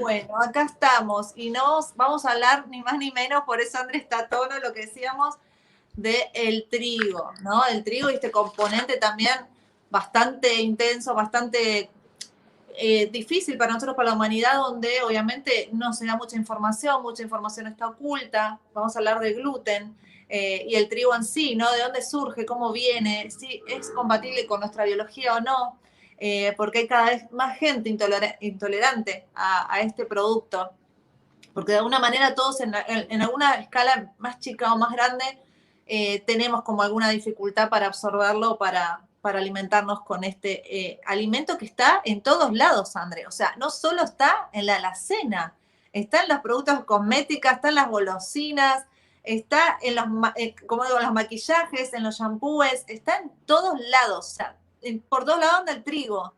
Bueno, acá estamos y nos vamos a hablar ni más ni menos, por eso Andrés está a tono lo que decíamos del trigo, ¿no? El trigo y este componente también bastante intenso, bastante difícil para nosotros, para la humanidad, donde obviamente no se da mucha información está oculta. Vamos a hablar del gluten y el trigo en sí, ¿no? De dónde surge, cómo viene, si es compatible con nuestra biología o no, porque hay cada vez más gente intolerante a este producto, porque de alguna manera todos en alguna escala más chica o más grande tenemos como alguna dificultad para absorberlo, para alimentarnos con este alimento que está en todos lados, André. O sea, no solo está en la alacena, está en los productos cosméticos, está en las golosinas, está en los, como digo, en los maquillajes, en los shampoos, está en todos lados. O sea, por todos lados anda el trigo.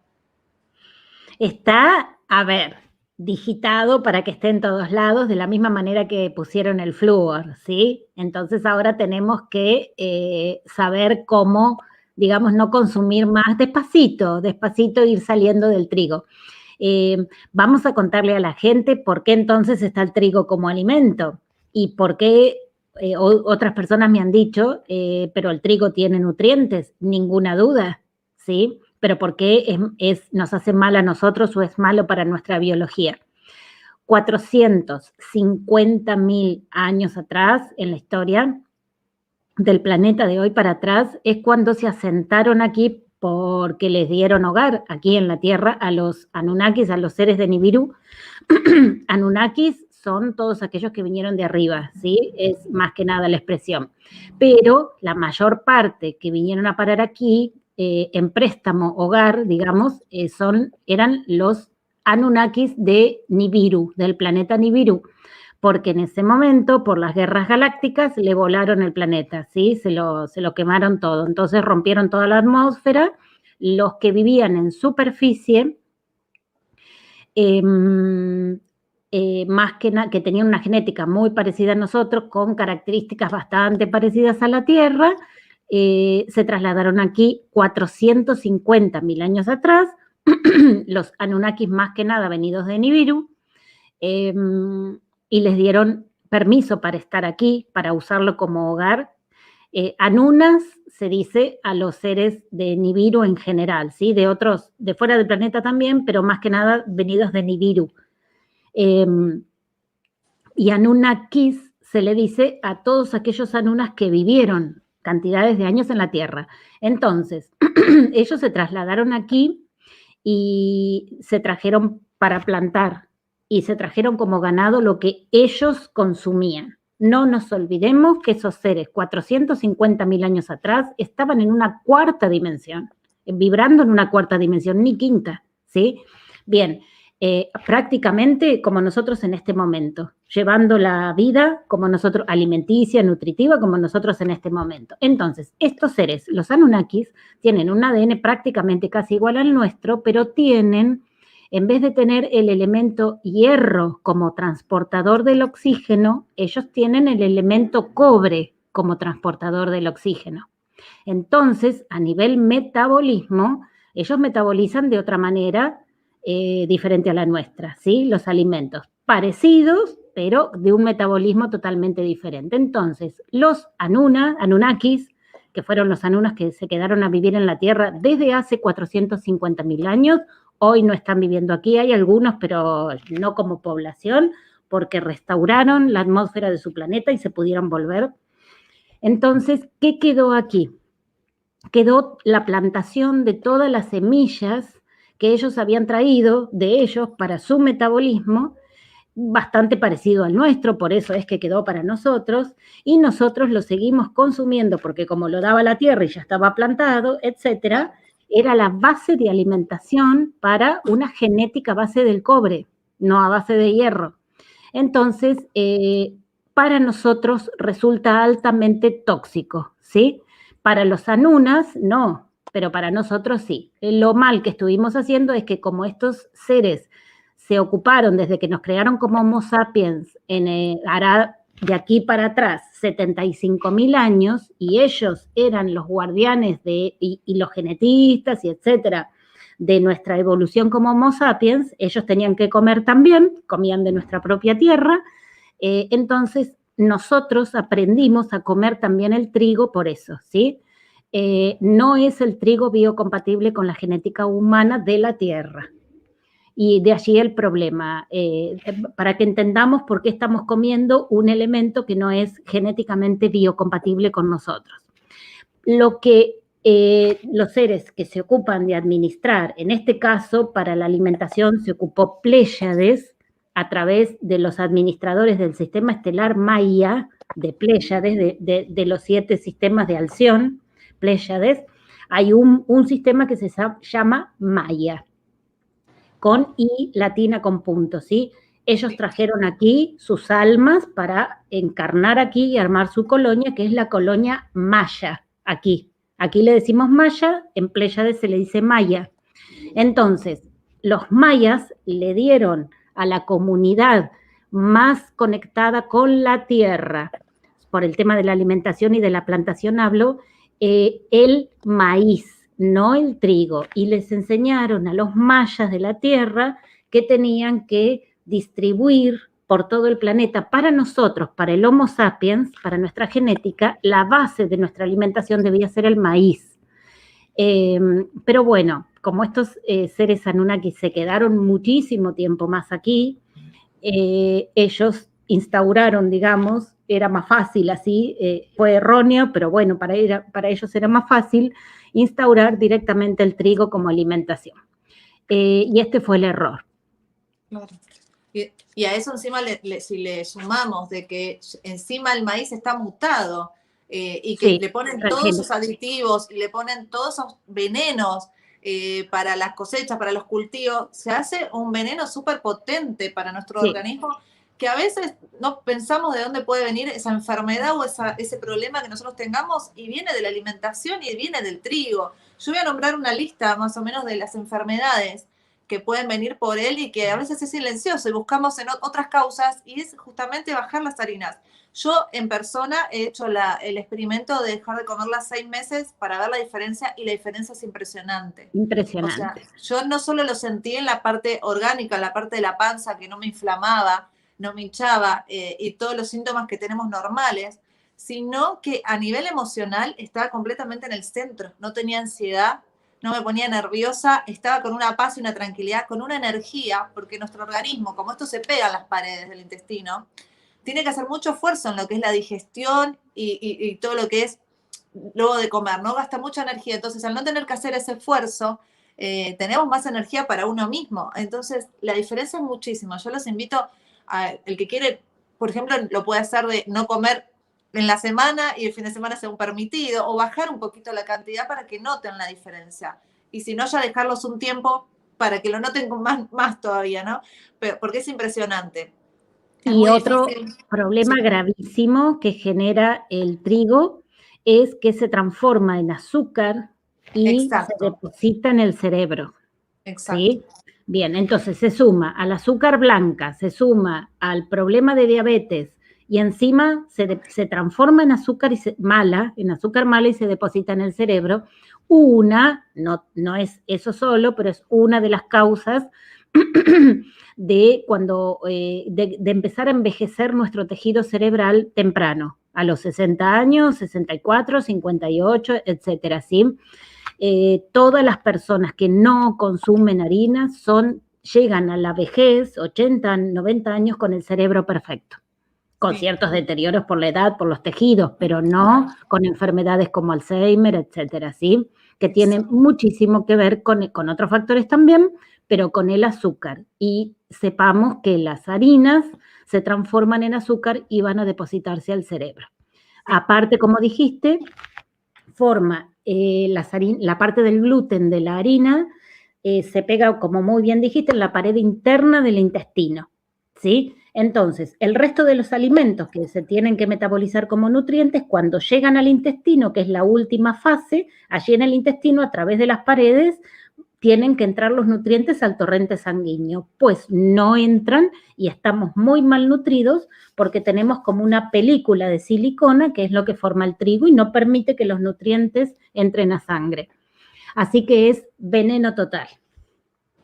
Está, a ver, digitado para que esté en todos lados, de la misma manera que pusieron el flúor, ¿sí? Entonces ahora tenemos que saber cómo, digamos, no consumir más despacito, despacito ir saliendo del trigo. Vamos a contarle a la gente por qué entonces está el trigo como alimento y por qué otras personas me han dicho, pero el trigo tiene nutrientes, ninguna duda, ¿sí? Pero por qué nos hace mal a nosotros o es malo para nuestra biología. 450.000 años atrás en la historia del planeta de hoy para atrás es cuando se asentaron aquí porque les dieron hogar aquí en la Tierra a los Anunnakis, a los seres de Nibiru. Anunnakis son todos aquellos que vinieron de arriba, ¿sí? Es más que nada la expresión. Pero la mayor parte que vinieron a parar aquí en préstamo hogar, digamos, eran los Anunnakis de Nibiru, del planeta Nibiru, porque en ese momento, por las guerras galácticas, le volaron el planeta, ¿sí? Se lo quemaron todo. Entonces rompieron toda la atmósfera. Los que vivían en superficie, más que tenían una genética muy parecida a nosotros, con características bastante parecidas a la Tierra, se trasladaron aquí 450.000 años atrás, los Anunnakis más que nada venidos de Nibiru, y les dieron permiso para estar aquí, para usarlo como hogar. Anunas se dice a los seres de Nibiru en general, ¿sí? De otros, de fuera del planeta también, pero más que nada venidos de Nibiru. Y Anunnakis se le dice a todos aquellos Anunas que vivieron cantidades de años en la Tierra. Entonces, ellos se trasladaron aquí y se trajeron para plantar y se trajeron como ganado lo que ellos consumían. No nos olvidemos que esos seres 450.000 años atrás estaban en una cuarta dimensión, vibrando en una cuarta dimensión, ni quinta, ¿sí? Bien, prácticamente como nosotros en este momento, llevando la vida como nosotros, alimenticia, nutritiva, como nosotros en este momento. Entonces, estos seres, los Anunnakis, tienen un ADN prácticamente casi igual al nuestro, pero tienen, en vez de tener el elemento hierro como transportador del oxígeno, ellos tienen el elemento cobre como transportador del oxígeno. Entonces, a nivel metabolismo, ellos metabolizan de otra manera diferente a la nuestra, ¿sí? Los alimentos parecidos, pero de un metabolismo totalmente diferente. Entonces, los Anunnakis, que fueron los Anunas que se quedaron a vivir en la Tierra desde hace 450.000 años, hoy no están viviendo aquí, hay algunos, pero no como población, porque restauraron la atmósfera de su planeta y se pudieron volver. Entonces, ¿qué quedó aquí? Quedó la plantación de todas las semillas que ellos habían traído de ellos para su metabolismo, bastante parecido al nuestro, por eso es que quedó para nosotros, y nosotros lo seguimos consumiendo porque como lo daba la tierra y ya estaba plantado, etcétera, era la base de alimentación para una genética base del cobre, no a base de hierro. Entonces, para nosotros resulta altamente tóxico, ¿sí? Para los anunas, no, pero para nosotros sí. Lo mal que estuvimos haciendo es que como estos seres se ocuparon desde que nos crearon como Homo sapiens, hará de aquí para atrás 75.000 años, y ellos eran los guardianes y los genetistas y etcétera, de nuestra evolución como Homo sapiens, ellos tenían que comer también, comían de nuestra propia tierra, entonces nosotros aprendimos a comer también el trigo por eso, ¿sí? No es el trigo biocompatible con la genética humana de la tierra. Y de allí el problema, para que entendamos por qué estamos comiendo un elemento que no es genéticamente biocompatible con nosotros. Lo que los seres que se ocupan de administrar, en este caso para la alimentación se ocupó Pléyades a través de los administradores del sistema estelar Maya, de Pléyades, de los 7 sistemas de Alción, Pléyades, hay un sistema que se llama Maya, con I latina con puntos, ¿sí? Ellos trajeron aquí sus almas para encarnar aquí y armar su colonia, que es la colonia Maya, aquí. Aquí le decimos Maya, en Pléyades se le dice Maya. Entonces, los mayas le dieron a la comunidad más conectada con la tierra, por el tema de la alimentación y de la plantación hablo, el maíz, no el trigo, y les enseñaron a los mayas de la tierra que tenían que distribuir por todo el planeta para nosotros, para el Homo sapiens, para nuestra genética, la base de nuestra alimentación debía ser el maíz. Pero bueno, como estos seres Anunnaki se quedaron muchísimo tiempo más aquí, ellos instauraron, digamos, era más fácil así, fue erróneo, pero bueno, para ellos era más fácil instaurar directamente el trigo como alimentación. Y este fue el error. Claro. Y a eso encima, si le sumamos de que encima el maíz está mutado y que sí, le ponen todos esos aditivos y le ponen todos esos venenos para las cosechas, para los cultivos, se hace un veneno súper potente para nuestro organismo, que a veces no pensamos de dónde puede venir esa enfermedad o ese problema que nosotros tengamos, y viene de la alimentación y viene del trigo. Yo voy a nombrar una lista más o menos de las enfermedades que pueden venir por él y que a veces es silencioso y buscamos en otras causas, y es justamente bajar las harinas. Yo en persona he hecho el experimento de dejar de comerlas 6 meses para ver la diferencia, y la diferencia es impresionante. Impresionante. O sea, yo no solo lo sentí en la parte orgánica, en la parte de la panza, que no me inflamaba, no me hinchaba y todos los síntomas que tenemos normales, sino que a nivel emocional estaba completamente en el centro. No tenía ansiedad, no me ponía nerviosa, estaba con una paz y una tranquilidad, con una energía, porque nuestro organismo, como esto se pega a las paredes del intestino, tiene que hacer mucho esfuerzo en lo que es la digestión y todo lo que es luego de comer, ¿no? Gasta mucha energía. Entonces, al no tener que hacer ese esfuerzo, tenemos más energía para uno mismo. Entonces, la diferencia es muchísima. Yo los invito a el que quiere, por ejemplo, lo puede hacer de no comer en la semana y el fin de semana según permitido, o bajar un poquito la cantidad para que noten la diferencia. Y si no, ya dejarlos un tiempo para que lo noten más todavía, ¿no? Pero, porque es impresionante. Y otro problema gravísimo que genera el trigo es que se transforma en azúcar y se deposita en el cerebro. Exacto. ¿Sí? Bien, entonces se suma al azúcar blanca, se suma al problema de diabetes, y encima se transforma en azúcar mala y se deposita en el cerebro. No es eso solo, pero es una de las causas de cuando de empezar a envejecer nuestro tejido cerebral temprano, a los 60 años, 64, 58, etcétera, ¿sí? Todas las personas que no consumen harinas llegan a la vejez, 80, 90 años, con el cerebro perfecto, con ciertos deterioros por la edad, por los tejidos, pero no con enfermedades como Alzheimer, etcétera, ¿sí? Que tienen muchísimo que ver con otros factores también, pero con el azúcar. Y sepamos que las harinas se transforman en azúcar y van a depositarse al cerebro. Aparte, como dijiste, forma la parte del gluten de la harina, se pega, como muy bien dijiste, en la pared interna del intestino, ¿sí? Entonces, el resto de los alimentos que se tienen que metabolizar como nutrientes, cuando llegan al intestino, que es la última fase, allí en el intestino, a través de las paredes, tienen que entrar los nutrientes al torrente sanguíneo, pues no entran y estamos muy mal nutridos porque tenemos como una película de silicona, que es lo que forma el trigo, y no permite que los nutrientes entren a sangre. Así que es veneno total.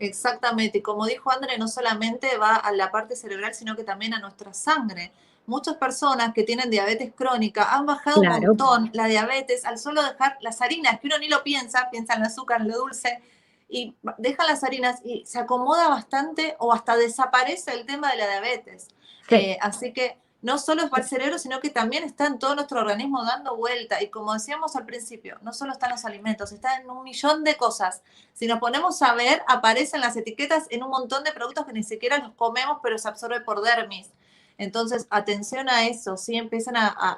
Exactamente, y como dijo André, no solamente va a la parte cerebral, sino que también a nuestra sangre. Muchas personas que tienen diabetes crónica han bajado un Claro, montón la diabetes al solo dejar las harinas, que uno ni lo piensa, piensa en el azúcar, en lo dulce, y dejan las harinas y se acomoda bastante o hasta desaparece el tema de la diabetes. sí. Así que no solo es para el cerebro, sino que también está en todo nuestro organismo dando vuelta. Y como decíamos al principio, no solo están los alimentos, está en un millón de cosas. Si nos ponemos a ver, aparecen las etiquetas en un montón de productos que ni siquiera los comemos, pero se absorbe por dermis. Entonces, atención a eso, ¿sí?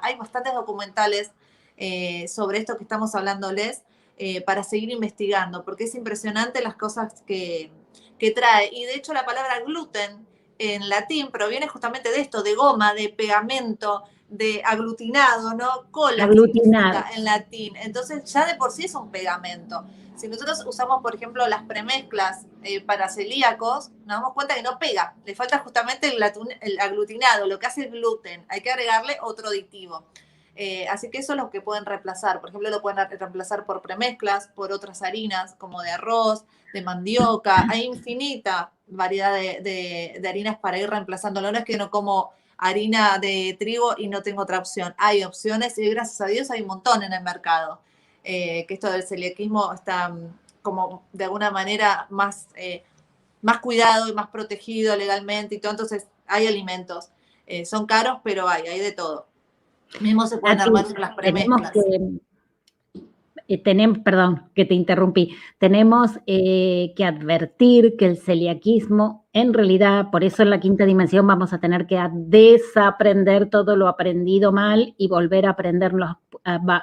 Hay bastantes documentales sobre esto que estamos hablándoles para seguir investigando, porque es impresionante las cosas que trae. Y de hecho la palabra gluten en latín proviene justamente de esto, de goma, de pegamento, de aglutinado, ¿no? Cola Aglutinado. significa en latín. Entonces ya de por sí es un pegamento. Si nosotros usamos, por ejemplo, las premezclas para celíacos, nos damos cuenta que no pega. Le falta justamente el aglutinado, lo que hace el gluten. Hay que agregarle otro aditivo. Así que eso es lo que pueden reemplazar. Por ejemplo, lo pueden reemplazar por premezclas, por otras harinas como de arroz, de mandioca. Hay infinita variedad de harinas para ir reemplazándolo. No es que no como harina de trigo y no tengo otra opción. Hay opciones y gracias a Dios hay un montón en el mercado. Que esto del celiaquismo está como de alguna manera más cuidado y más protegido legalmente y todo. Entonces hay alimentos. Son caros, pero hay de todo. Mismo se pueden Nati, armar las premezclas. Perdón que te interrumpí, tenemos que advertir que el celiaquismo, en realidad, por eso en la quinta dimensión vamos a tener que desaprender todo lo aprendido mal y volver a aprenderlo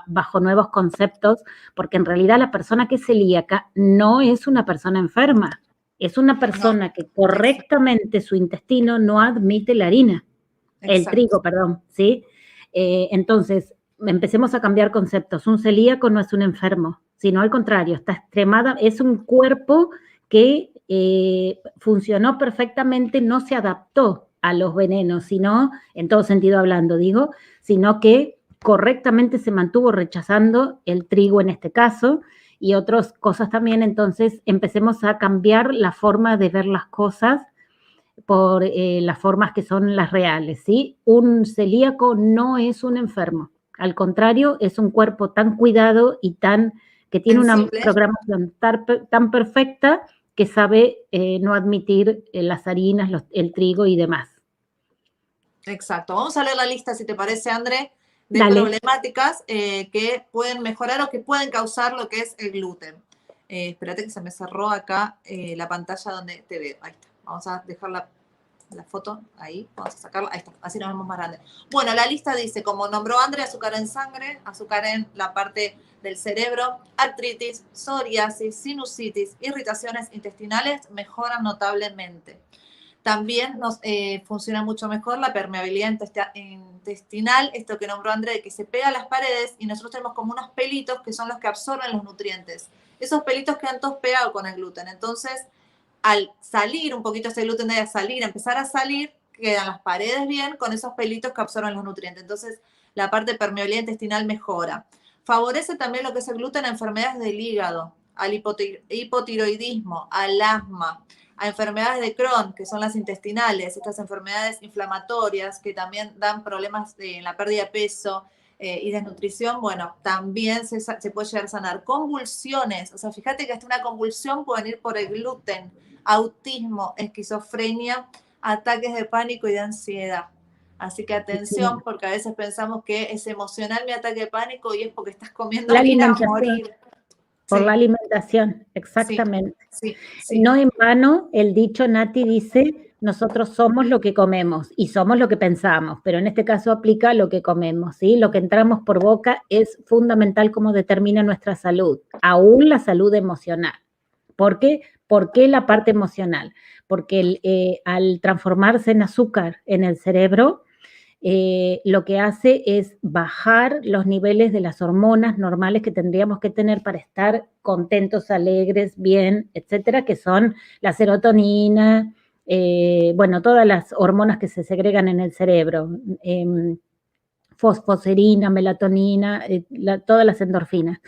bajo nuevos conceptos, porque en realidad la persona que es celíaca no es una persona enferma, es una persona que correctamente su intestino no admite la harina, el trigo, perdón, ¿sí? Entonces, empecemos a cambiar conceptos. Un celíaco no es un enfermo, sino al contrario, es un cuerpo que funcionó perfectamente, no se adaptó a los venenos, sino, en todo sentido hablando, digo, sino que correctamente se mantuvo rechazando el trigo en este caso y otras cosas también. Entonces, empecemos a cambiar la forma de ver las cosas por las formas que son las reales, ¿sí? Un celíaco no es un enfermo, al contrario, es un cuerpo tan cuidado y que tiene una programación tan perfecta que sabe no admitir las harinas, el trigo y demás. Exacto. Vamos a leer la lista, si te parece, André, de problemáticas que pueden mejorar o que pueden causar lo que es el gluten. Espérate que se me cerró acá la pantalla donde te veo. Ahí está. Vamos a dejar la foto ahí. Vamos a sacarla. Ahí está. Así nos vemos más grande. Bueno, la lista dice, como nombró André, azúcar en sangre, azúcar en la parte del cerebro, artritis, psoriasis, sinusitis, irritaciones intestinales mejoran notablemente. También nos funciona mucho mejor la permeabilidad intestinal, esto que nombró André, que se pega a las paredes y nosotros tenemos como unos pelitos que son los que absorben los nutrientes. Esos pelitos quedan todos pegados con el gluten. Entonces, al salir un poquito ese gluten, empezar a salir, quedan las paredes bien con esos pelitos que absorben los nutrientes. Entonces, la parte de permeabilidad intestinal mejora. Favorece también lo que es el gluten a enfermedades del hígado, al hipotiroidismo, al asma, a enfermedades de Crohn, que son las intestinales, estas enfermedades inflamatorias que también dan problemas en la pérdida de peso y desnutrición. Bueno, también se puede llegar a sanar. Convulsiones, o sea, fíjate que hasta una convulsión puede venir por el gluten, autismo, esquizofrenia, ataques de pánico y de ansiedad. Así que atención, porque a veces pensamos que es emocional mi ataque de pánico y es porque estás comiendo harina a morir. Por la alimentación, exactamente. Sí. No en vano, el dicho Nati dice, nosotros somos lo que comemos y somos lo que pensamos, pero en este caso aplica lo que comemos, ¿sí? Lo que entramos por boca es fundamental como determina nuestra salud, aún la salud emocional. ¿Por qué? ¿Por qué la parte emocional? Porque al transformarse en azúcar en el cerebro, lo que hace es bajar los niveles de las hormonas normales que tendríamos que tener para estar contentos, alegres, bien, etcétera, que son la serotonina, todas las hormonas que se segregan en el cerebro, fosfoserina, melatonina, todas las endorfinas.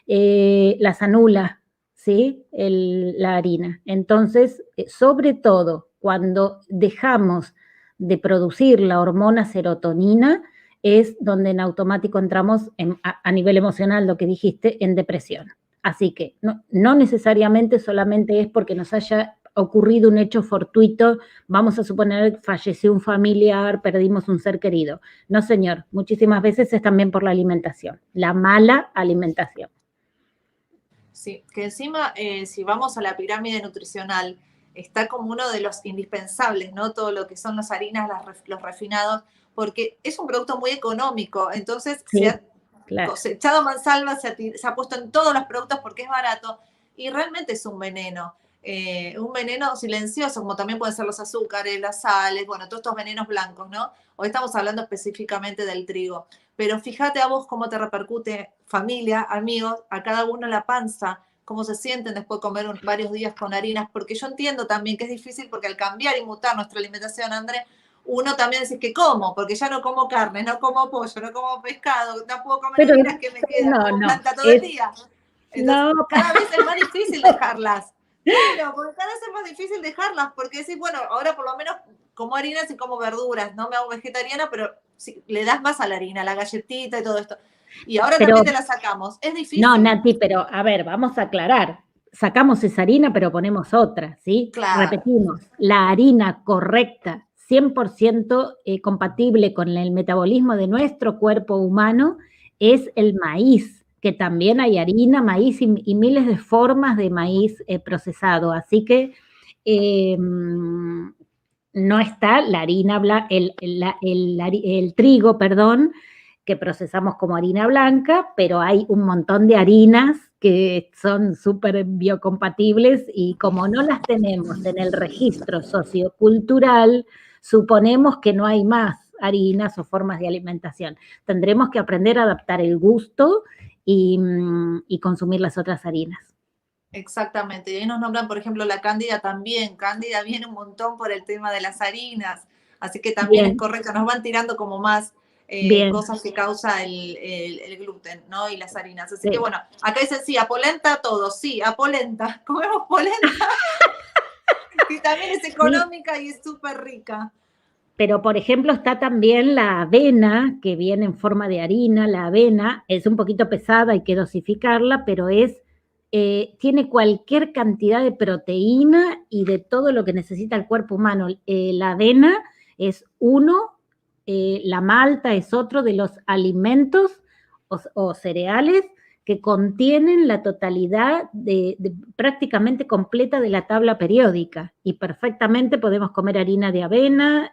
Las anula, ¿sí? La harina. Entonces, sobre todo, cuando dejamos de producir la hormona serotonina, es donde en automático entramos a nivel emocional, lo que dijiste, en depresión. Así que no necesariamente solamente es porque nos haya ocurrido un hecho fortuito, vamos a suponer falleció un familiar, perdimos un ser querido. No, señor, muchísimas veces es también por la alimentación, la mala alimentación. Sí, que encima, si vamos a la pirámide nutricional, está como uno de los indispensables, ¿no? Todo lo que son las harinas, los refinados, porque es un producto muy económico, entonces se Sí, ha claro. cosechado mansalva, se ha puesto en todos los productos porque es barato y realmente es un veneno silencioso, como también pueden ser los azúcares, las sales, bueno, todos estos venenos blancos, ¿no? Hoy estamos hablando específicamente del trigo. Pero fíjate a vos cómo te repercute familia, amigos, a cada uno en la panza, cómo se sienten después de comer varios días con harinas, porque yo entiendo también que es difícil porque al cambiar y mutar nuestra alimentación, André, uno también dice que como, porque ya no como carne, no como pollo, no como pescado, no puedo comer Pero harinas que me quedan, como no, planta todo el día. Entonces, no, cada vez es más difícil dejarlas. Claro, porque cada vez es más difícil dejarlas, porque decís, bueno, ahora por lo menos como harinas y como verduras, no me hago vegetariana, pero sí, le das más a la harina, la galletita y todo esto. Y ahora pero también te la sacamos. Es no, difícil. Nati, pero a ver, vamos a aclarar. Sacamos esa harina, pero ponemos otra, ¿sí? Claro, Repetimos, la harina correcta, 100% compatible con el metabolismo de nuestro cuerpo humano, es el maíz, que también hay harina, maíz y miles de formas de maíz procesado. Así que no está la harina, el trigo, perdón, que procesamos como harina blanca, pero hay un montón de harinas que son súper biocompatibles y como no las tenemos en el registro sociocultural, suponemos que no hay más harinas o formas de alimentación. Tendremos que aprender a adaptar el gusto y consumir las otras harinas. exactamente. Y ahí nos nombran, por ejemplo, la cándida también. Cándida viene un montón por el tema de las harinas. Así que también es Bien, correcto. Nos van tirando como más bien. cosas que causa el gluten, ¿no? Y las harinas. Así que Sí. bueno, acá dicen sí, apolenta todo. Sí, apolenta. Comemos polenta. Y también es Sí, económica y es súper rica. pero, por ejemplo, está también la avena, que viene en forma de harina. La avena es un poquito pesada, hay que dosificarla, pero tiene cualquier cantidad de proteína y de todo lo que necesita el cuerpo humano. La avena es uno, la malta es otro de los alimentos o cereales que contienen la totalidad prácticamente completa de la tabla periódica y perfectamente podemos comer harina de avena.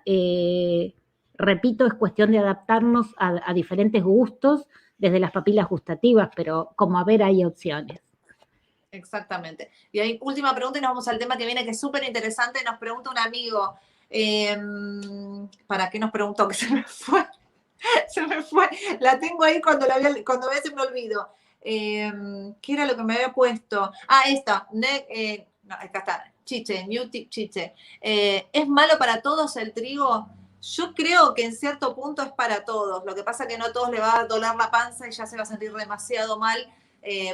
Repito, es cuestión de adaptarnos a diferentes gustos desde las papilas gustativas, pero como a ver hay opciones. Exactamente. Y ahí, última pregunta y nos vamos al tema que viene, que es súper interesante. Nos pregunta un amigo, ¿para qué nos preguntó? Que se me fue. Se me fue. La tengo ahí cuando a veces me olvido. ¿Qué era lo que me había puesto? Ah, esta. No, acá está. Chiche, New Tip Chiche. ¿Es malo para todos el trigo? Yo creo que en cierto punto es para todos. Lo que pasa es que no a todos le va a doler la panza y ya se va a sentir demasiado mal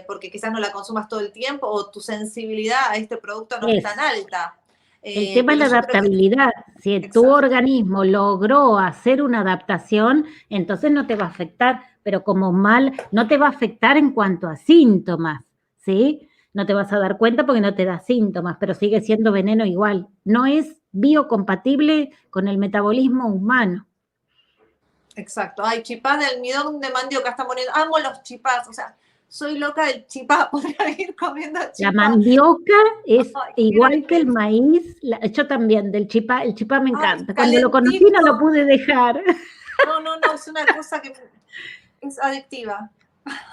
porque quizás no la consumas todo el tiempo o tu sensibilidad a este producto no es tan alta. El tema es Pero la yo creo que... adaptabilidad. Si tu Exacto. organismo logró hacer una adaptación, entonces no te va a afectar, pero como mal, no te va a afectar en cuanto a síntomas, ¿sí? No te vas a dar cuenta porque no te da síntomas, pero sigue siendo veneno igual. No es biocompatible con el metabolismo humano. Exacto. Ay, chipá de almidón de mandioca están poniendo. Amo los chipás. O sea, soy loca del chipá. Podría ir comiendo La chipá. mandioca es Ay, quiero igual que el nivel. maíz, yo también, el chipá me Ay, encanta. Cuando lo conocí no lo calentito. pude dejar. No, no, no. Es una cosa que es adictiva.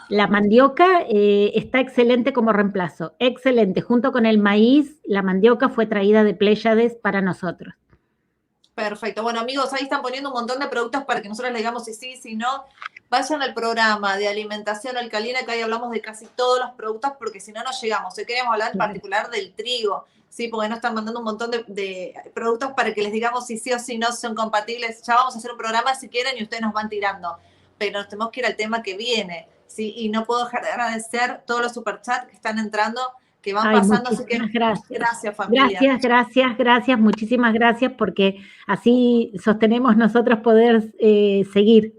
La mandioca está excelente como reemplazo, excelente. Junto con el maíz, la mandioca fue traída de Pléyades para nosotros. Perfecto. Bueno, amigos, ahí están poniendo un montón de productos para que nosotros le digamos si sí, si no. Vayan al programa de alimentación alcalina, que ahí hablamos de casi todos los productos, porque si no, no llegamos. Hoy queremos hablar en Claro. particular del trigo, ¿sí? Porque nos están mandando un montón de productos para que les digamos si sí o si no son compatibles. Ya vamos a hacer un programa si quieren y ustedes nos van tirando. Pero nos tenemos que ir al tema que viene, ¿sí? Y no puedo dejar de agradecer todos los superchats que están entrando, que van pasando, así que gracias. Gracias, familia. Gracias, muchísimas gracias, porque así sostenemos nosotros poder seguir.